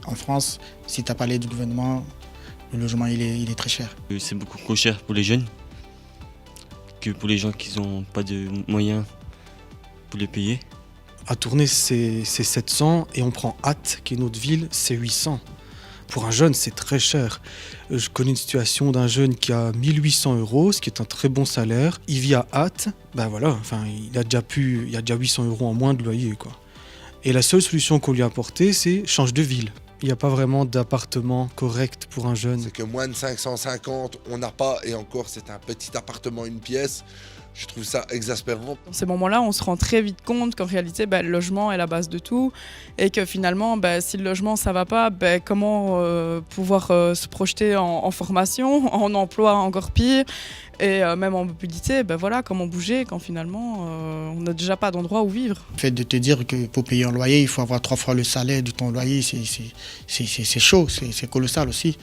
Et en France, si tu n'as pas l'aide du gouvernement, le logement il est très cher. C'est beaucoup trop cher pour les jeunes que pour les gens qui n'ont pas de moyens pour les payer. À Tournai, c'est 700 et on prend Ath, qui est notre ville, c'est 800. Pour un jeune, c'est très cher. Je connais une situation d'un jeune qui a 1800 €, ce qui est un très bon salaire. Il vit à Ath, il a déjà 800 € en moins de loyer, quoi. Et la seule solution qu'on lui a apportée, c'est change de ville. Il n'y a pas vraiment d'appartement correct pour un jeune. C'est que moins de 550, on n'a pas, et encore c'est un petit appartement, une pièce. Je trouve ça exaspérant. Dans ces moments-là, on se rend très vite compte qu'en réalité, le logement est la base de tout et que finalement, si le logement, ça va pas, comment pouvoir se projeter en formation, en emploi encore pire et même en mobilité, comment bouger quand finalement, on n'a déjà pas d'endroit où vivre. Le fait de te dire que pour payer un loyer, il faut avoir 3 fois le salaire de ton loyer, c'est chaud, c'est colossal aussi.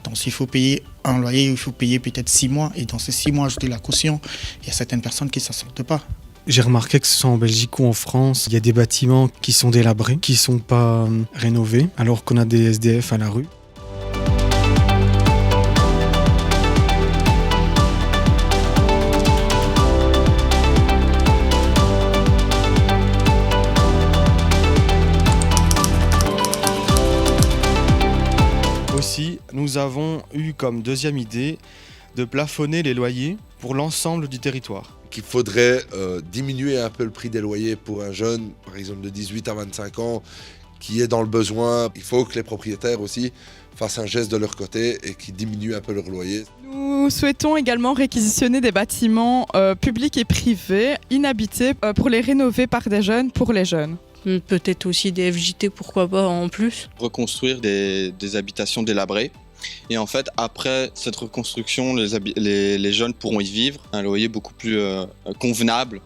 Donc s'il faut payer un loyer, il faut payer peut-être 6 mois. Et dans ces 6 mois, ajouter la caution, il y a certaines personnes qui ne s'en sortent pas. J'ai remarqué que ce soit en Belgique ou en France, il y a des bâtiments qui sont délabrés, qui ne sont pas rénovés, alors qu'on a des SDF à la rue. Aussi, nous avons eu comme deuxième idée de plafonner les loyers pour l'ensemble du territoire. Qu'il faudrait diminuer un peu le prix des loyers pour un jeune, par exemple de 18 à 25 ans, qui est dans le besoin. Il faut que les propriétaires aussi fassent un geste de leur côté et qu'ils diminuent un peu leur loyer. Nous souhaitons également réquisitionner des bâtiments publics et privés inhabités pour les rénover par des jeunes pour les jeunes. Peut-être aussi des FJT, pourquoi pas en plus. Reconstruire des habitations délabrées. Et en fait, après cette reconstruction, les jeunes pourront y vivre un loyer beaucoup plus convenable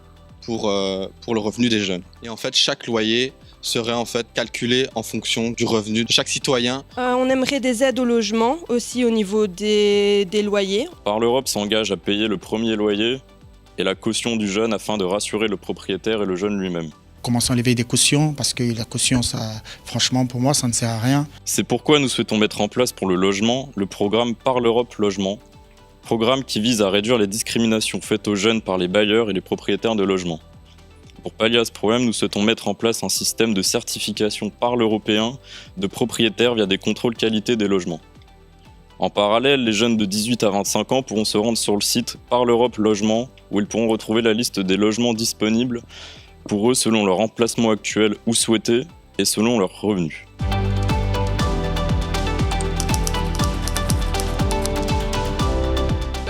pour le revenu des jeunes. Et en fait, chaque loyer serait en fait calculé en fonction du revenu de chaque citoyen. On aimerait des aides au logement, aussi au niveau des loyers. Par l'Europe s'engage à payer le premier loyer et la caution du jeune afin de rassurer le propriétaire et le jeune lui-même. Commençons à lever des cautions parce que la caution, franchement, pour moi, ça ne sert à rien. C'est pourquoi nous souhaitons mettre en place pour le logement le programme Par l'Europe Logement, programme qui vise à réduire les discriminations faites aux jeunes par les bailleurs et les propriétaires de logements. Pour pallier à ce problème, nous souhaitons mettre en place un système de certification par l'européen de propriétaires via des contrôles qualité des logements. En parallèle, les jeunes de 18 à 25 ans pourront se rendre sur le site Par l'Europe Logement où ils pourront retrouver la liste des logements disponibles pour eux selon leur emplacement actuel ou souhaité et selon leurs revenus.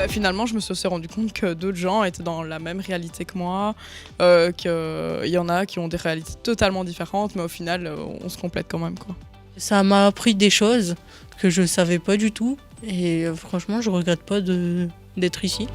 Finalement, je me suis aussi rendu compte que d'autres gens étaient dans la même réalité que moi, qu'il y en a qui ont des réalités totalement différentes, mais au final, on se complète quand même, quoi. Ça m'a appris des choses que je ne savais pas du tout et franchement, je ne regrette pas d'être ici.